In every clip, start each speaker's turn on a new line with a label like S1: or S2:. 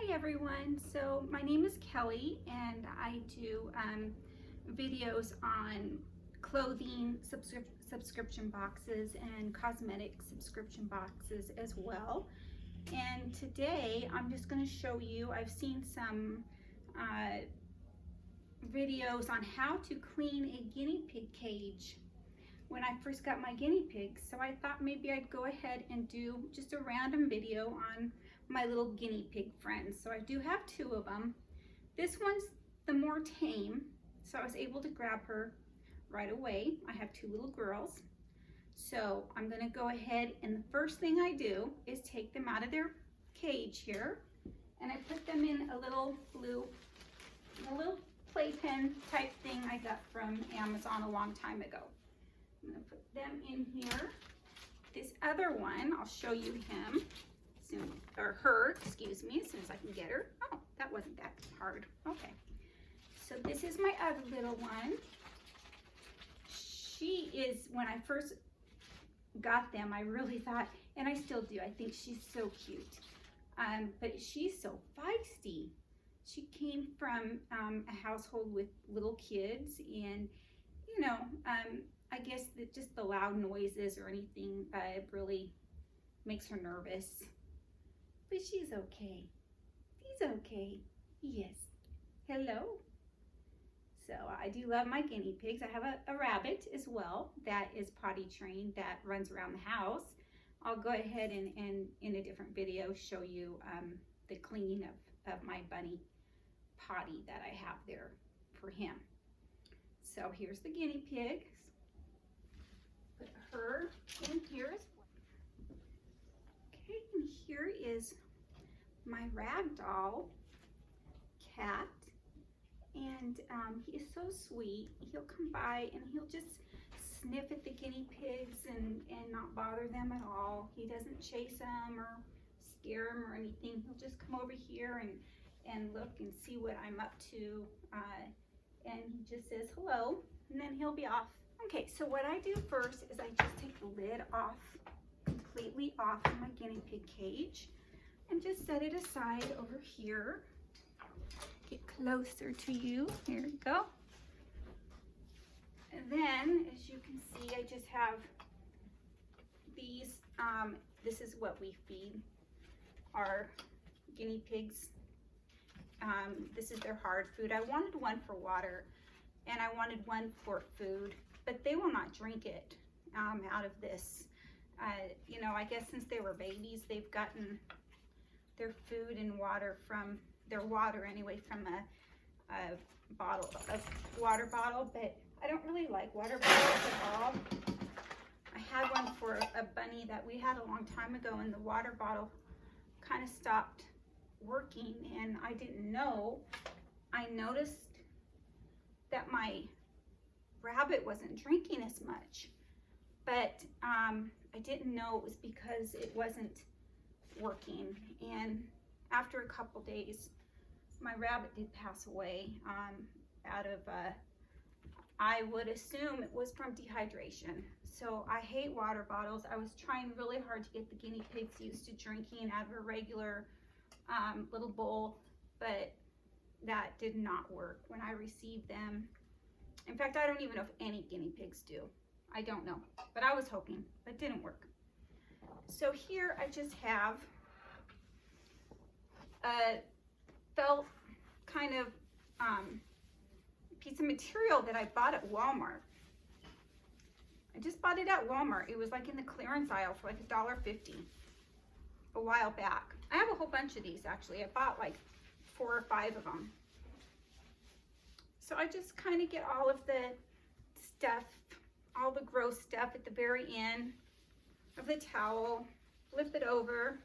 S1: Hi everyone, so my name is Kelly and I do videos on clothing subscription boxes and cosmetic subscription boxes as well. And today I'm just going to show you, I've seen some videos on how to clean a guinea pig cage when I first got my guinea pigs. So I thought maybe I'd go ahead and do just a random video on my little guinea pig friends. So I do have two of them. This one's the more tame, so I was able to grab her right away. I have two little girls. So I'm gonna go ahead, and the first thing I do is take them out of their cage here, and I put them in a little playpen type thing I got from Amazon a long time ago. I'm gonna put them in here. This other one, I'll show you him soon, or her, excuse me, as soon as I can get her. Oh, that wasn't that hard. Okay. So this is my other little one. She is, when I first got them, I really thought, and I still do, I think she's so cute. But she's so feisty. She came from a household with little kids, and you know, I guess that just the loud noises or anything really makes her nervous. But she's okay. She's okay. Yes. Hello. So I do love my guinea pigs. I have a rabbit as well that is potty trained, that runs around the house. I'll go ahead and in a different video show you the cleaning of my bunny potty that I have there for him. So here's the guinea pigs. Put her in here as well. Okay, and here is my ragdoll cat, and he is so sweet. He'll come by and he'll just sniff at the guinea pigs and not bother them at all. He doesn't chase them or scare them or anything. He'll just come over here and look and see what I'm up to, and he just says hello, and then he'll be off. Okay, so what I do first is I just take the lid off, completely off of my guinea pig cage, and just set it aside over here. Get closer to you. Here we go. And then, as you can see, I just have these. This is what we feed our guinea pigs. This is their hard food. I wanted one for water, and I wanted one for food, but they will not drink it out of this. You know, I guess since they were babies, they've gotten their food and water from, their water anyway, from a water bottle, but I don't really like water bottles at all. I had one for a bunny that we had a long time ago, and the water bottle kind of stopped working, and I didn't know. I noticed that my rabbit wasn't drinking as much, but I didn't know it was because it wasn't working. And after a couple days, my rabbit did pass away out of I would assume it was from dehydration. So I hate water bottles. I was trying really hard to get the guinea pigs used to drinking out of a regular little bowl, but that did not work when I received them. In fact, I don't even know if any guinea pigs do. I don't know, but I was hoping, but it didn't work. So here I just have a felt kind of piece of material that I bought at Walmart. I just bought it at Walmart. It was like in the clearance aisle for like $1.50 a while back. I have a whole bunch of these actually. I bought like 4 or 5 of them. So I just kind of get all of the stuff, all the gross stuff at the very end of the towel, flip it over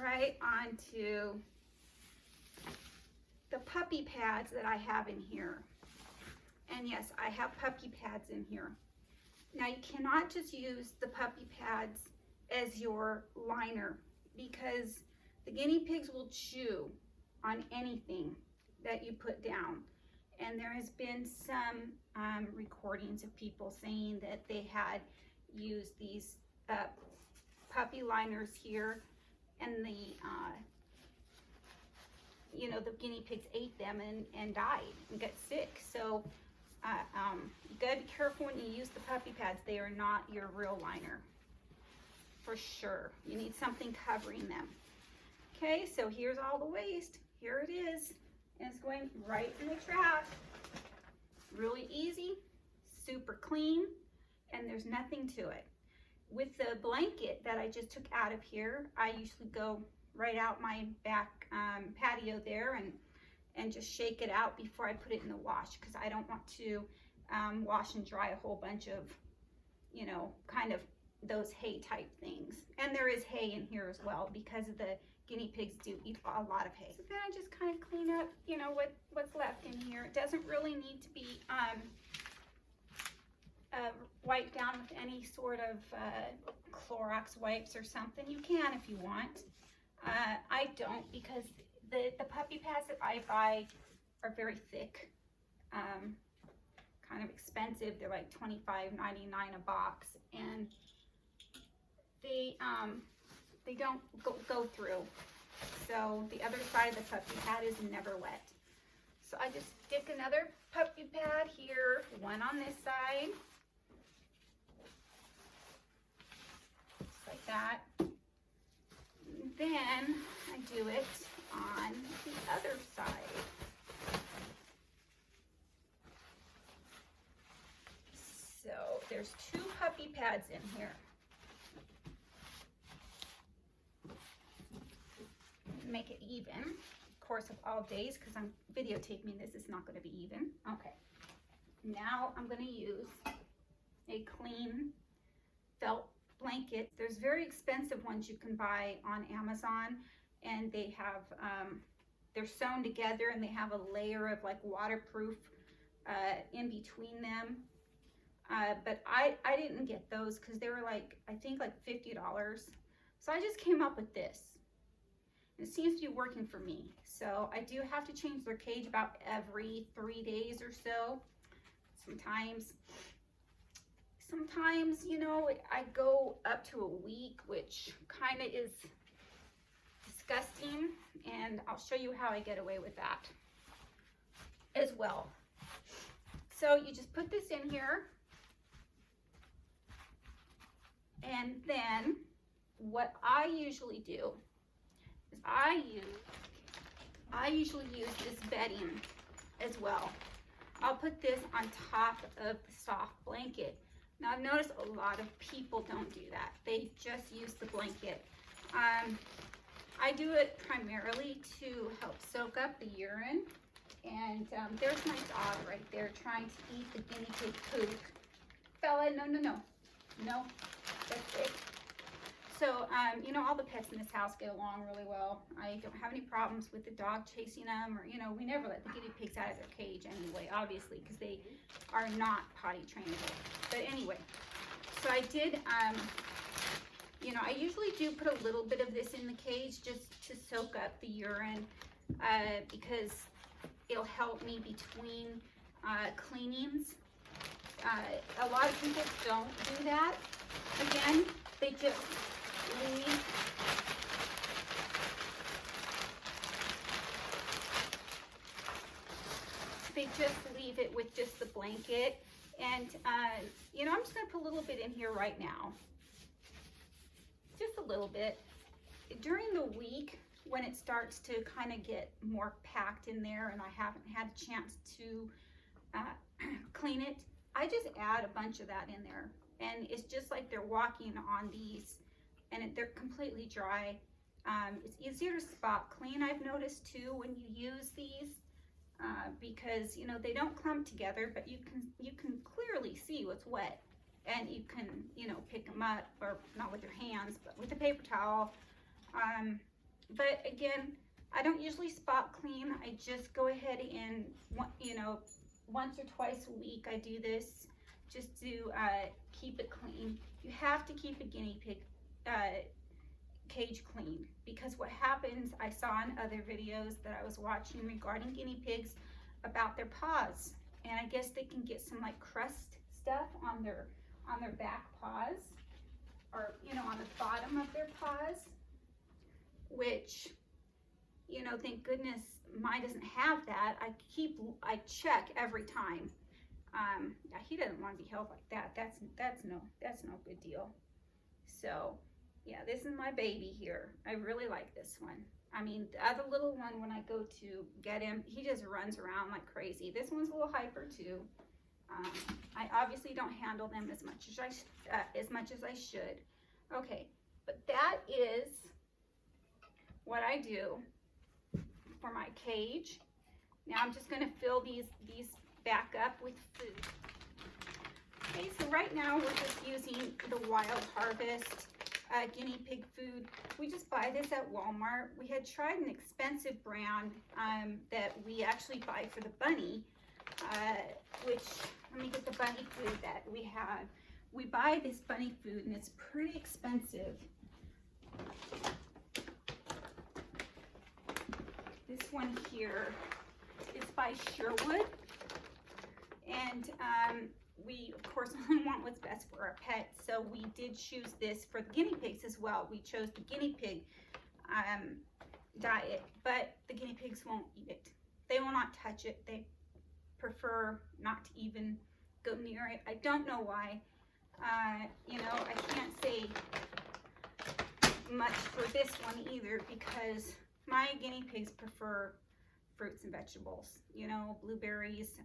S1: right onto the puppy pads that I have in here. And yes, I have puppy pads in here. Now you cannot just use the puppy pads as your liner, because the guinea pigs will chew on anything that you put down. And there has been some recordings of people saying that they had used these puppy liners here, and the you know, the guinea pigs ate them and died and got sick. So you gotta be careful when you use the puppy pads. They are not your real liner, for sure. You need something covering them. Okay, so here's all the waste. Here it is, and it's going right in the trash. Really easy, super clean, and there's nothing to it. With the blanket that I just took out of here, I usually go right out my back patio there and just shake it out before I put it in the wash, because I don't want to wash and dry a whole bunch of, you know, kind of those hay type things. And there is hay in here as well, because of the guinea pigs do eat a lot of hay. So then I just kind of clean up, you know, what's left in here. It doesn't really need to be wiped down with any sort of Clorox wipes or something. You can if you want. I don't, because the puppy pads that I buy are very thick, kind of expensive. They're like $25.99 a box, and they don't go through. So the other side of the puppy pad is never wet. So I just stick another puppy pad here, one on this side, just like that. Then I do it on the other side. So there's 2 puppy pads in here. Make it even, of course, of all days, because I'm videotaping this. It's not going to be even. Okay. Now I'm going to use a clean felt blanket. There's very expensive ones you can buy on Amazon, and they have they're sewn together, and they have a layer of like waterproof in between them. But I didn't get those because they were like, I think like $50. So I just came up with this. It seems to be working for me. So I do have to change their cage about every 3 days or so. Sometimes, you know, I go up to a week, which kind of is disgusting, and I'll show you how I get away with that as well. So you just put this in here, and then what I usually do is I usually use this bedding as well. I'll put this on top of the soft blanket. Now I've noticed a lot of people don't do that. They just use the blanket. I do it primarily to help soak up the urine. And there's my dog right there trying to eat the guinea pig poop. Bella, no, that's it. So, you know, all the pets in this house get along really well. I don't have any problems with the dog chasing them, or, you know, we never let the guinea pigs out of their cage anyway, obviously, because they are not potty trainable. But anyway, so I did, you know, I usually do put a little bit of this in the cage just to soak up the urine, because it'll help me between cleanings. A lot of people don't do that. Again, they just leave it with just the blanket. And you know, I'm just gonna put a little bit in here right now, just a little bit. During the week, when it starts to kind of get more packed in there and I haven't had a chance to clean it, I just add a bunch of that in there, and it's just like they're walking on these, and they're completely dry. It's easier to spot clean, I've noticed too, when you use these, because you know they don't clump together, but you can clearly see what's wet, and you can, you know, pick them up, or not with your hands, but with a paper towel. But again, I don't usually spot clean. I just go ahead and, you know, once or twice a week I do this, just to keep it clean. You have to keep a guinea pig cage clean, because what happens, I saw in other videos that I was watching regarding guinea pigs about their paws, and I guess they can get some like crust stuff on their back paws, are, you know, on the bottom of their paws, which, you know, thank goodness mine doesn't have that. I check every time. Yeah, he doesn't want to be held like that. That's no good deal. So yeah, this is my baby here. I really like this one. I mean, the other little one, when I go to get him, he just runs around like crazy. This one's a little hyper too. I obviously don't handle them as much as I should. Okay, but that is what I do for my cage. Now I'm just going to fill these back up with food. Okay, so right now we're just using the Wild Harvest guinea pig food. We just buy this at Walmart. We had tried an expensive brand that we actually buy for the bunny, which, let me get the bunny food that we have. We buy this bunny food and it's pretty expensive. This one here is by Sherwood, and we of course only want what's best for our pets, so we did choose this for the guinea pigs as well. We chose the guinea pig diet, but the guinea pigs won't eat it. They will not touch it. They prefer not to even go near it. I don't know why. You know, I can't say much for this one either, because my guinea pigs prefer fruits and vegetables, you know, blueberries.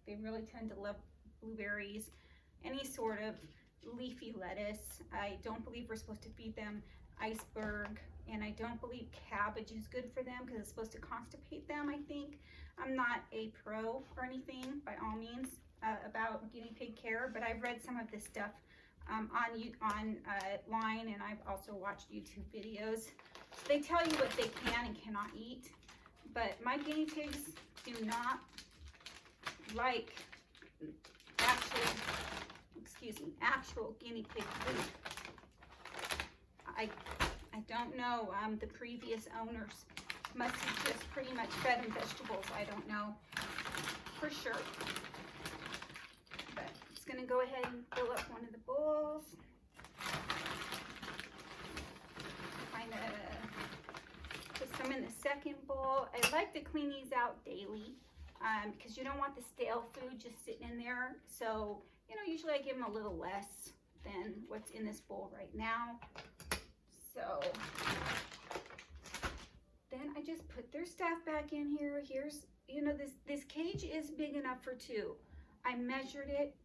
S1: They really tend to love blueberries, any sort of leafy lettuce. I don't believe we're supposed to feed them iceberg, and I don't believe cabbage is good for them because it's supposed to constipate them, I think. I'm not a pro or anything by all means about guinea pig care, but I've read some of this stuff online, and I've also watched YouTube videos. So they tell you what they can and cannot eat, but my guinea pigs do not like actual guinea pig food. I don't know. The previous owners must have just pretty much fed them vegetables. I don't know for sure. But I'm just gonna go ahead and fill up one of the bowls. Put some in the second bowl. I like to clean these out daily because you don't want the stale food just sitting in there. So, you know, usually I give them a little less than what's in this bowl right now. So then I just put their stuff back in here. Here's, you know, this cage is big enough for two. I measured it.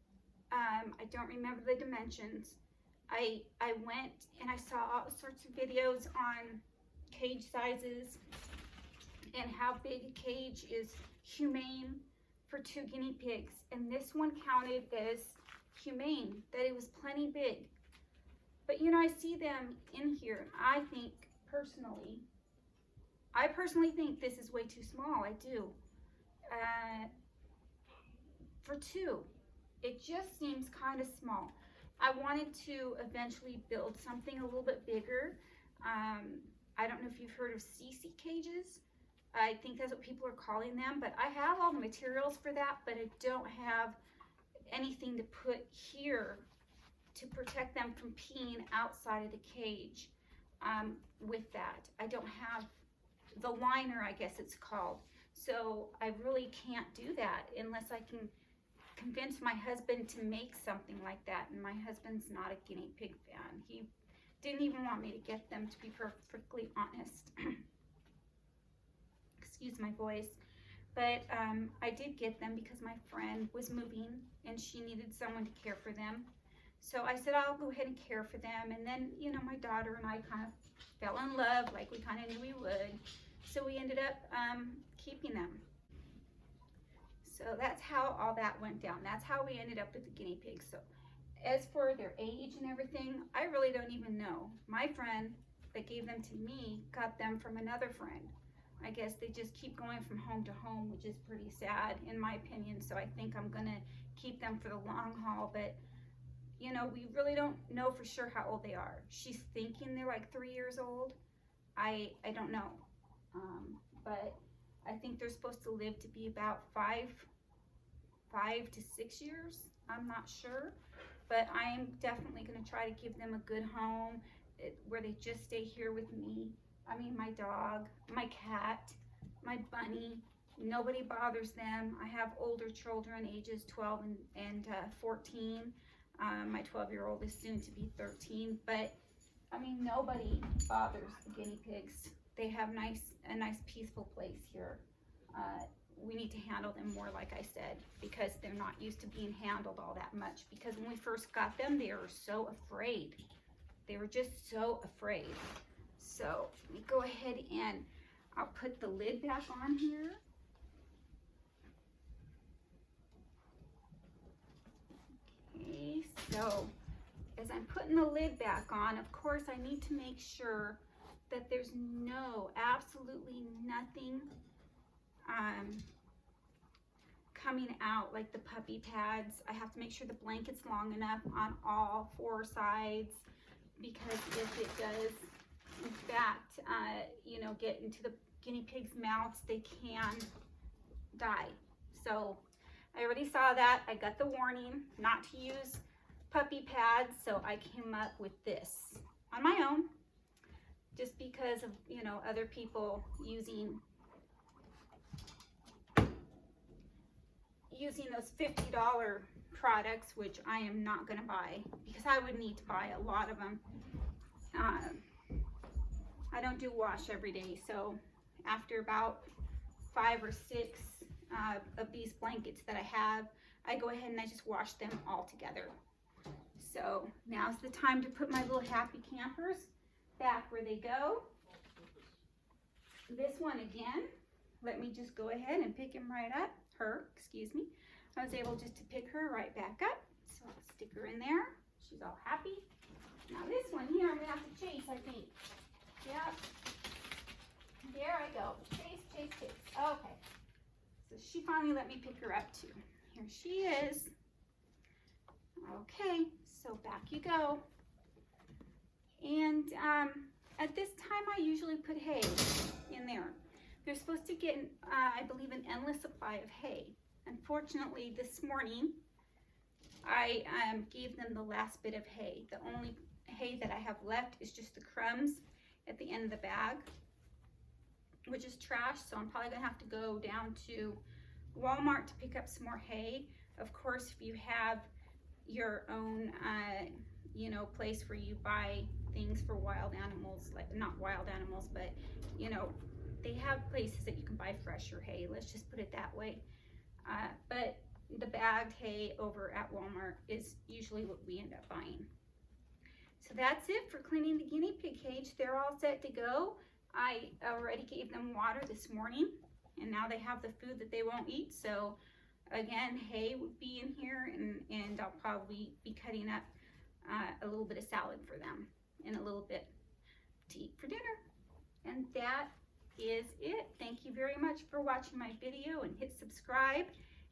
S1: I don't remember the dimensions. I went and I saw all sorts of videos on cage sizes and how big a cage is humane for 2 guinea pigs, and this one counted as humane, that it was plenty big. But you know, I see them in here. I personally think this is way too small. I do. For 2, it just seems kind of small. I wanted to eventually build something a little bit bigger. I don't know if you've heard of CC cages. I think that's what people are calling them, but I have all the materials for that, but I don't have anything to put here to protect them from peeing outside of the cage with that. I don't have the liner, I guess it's called. So I really can't do that unless I can convince my husband to make something like that, and my husband's not a guinea pig fan. He didn't even want me to get them, to be perfectly honest. Excuse my voice. But I did get them because my friend was moving and she needed someone to care for them. So I said, I'll go ahead and care for them. And then, you know, my daughter and I kind of fell in love, like we kind of knew we would. So we ended up keeping them. So that's how all that went down. That's how we ended up with the guinea pigs. So as for their age and everything, I really don't even know. My friend that gave them to me got them from another friend. I guess they just keep going from home to home, which is pretty sad in my opinion. So I think I'm gonna keep them for the long haul, but you know, we really don't know for sure how old they are. She's thinking they're like 3 years old. I don't know, but I think they're supposed to live to be about 5 to 6 years. I'm not sure, but I'm definitely going to try to give them a good home where they just stay here with me. I mean, my dog, my cat, my bunny, nobody bothers them. I have older children, ages 12 and 14. My 12-year-old is soon to be 13, but I mean, nobody bothers the guinea pigs. They have a nice peaceful place here. We need to handle them more, like I said, because they're not used to being handled all that much. Because when we first got them, they were so afraid. They were just so afraid. So let me go ahead and I'll put the lid back on here. Okay, so as I'm putting the lid back on, of course, I need to make sure that there's absolutely nothing coming out, like the puppy pads. I have to make sure the blanket's long enough on all 4 sides, because if it does, in fact, get into the guinea pigs' mouths, they can die. So I already saw that. I got the warning not to use puppy pads, so I came up with this on my own, just because of, other people using those $50 products, which I am not going to buy, because I would need to buy a lot of them. I don't do wash every day, so after about 5 or 6 of these blankets that I have, I go ahead and I just wash them all together. So now's the time to put my little happy campers back where they go. This one again, let me just go ahead and pick him right up. Excuse me. I was able just to pick her right back up. So I'll stick her in there. She's all happy. Now this one here, I'm gonna have to chase, I think. Yep. There I go. Chase, chase, chase. Okay. So she finally let me pick her up too. Here she is. Okay, so back you go. And at this time, I usually put hay in there. They're supposed to get, I believe, an endless supply of hay. Unfortunately, this morning, I gave them the last bit of hay. The only hay that I have left is just the crumbs at the end of the bag, which is trash. So I'm probably gonna have to go down to Walmart to pick up some more hay. Of course, if you have your own, place where you buy things for wild animals, like not wild animals, but they have places that you can buy fresher hay. Let's just put it that way. But the bagged hay over at Walmart is usually what we end up buying. So that's it for cleaning the guinea pig cage. They're all set to go. I already gave them water this morning, and now they have the food that they won't eat. So again, hay would be in here, and I'll probably be cutting up a little bit of salad for them and a little bit to eat for dinner. And that is it. Thank you very much for watching my video, and hit subscribe,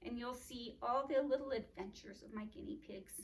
S1: and you'll see all the little adventures of my guinea pigs.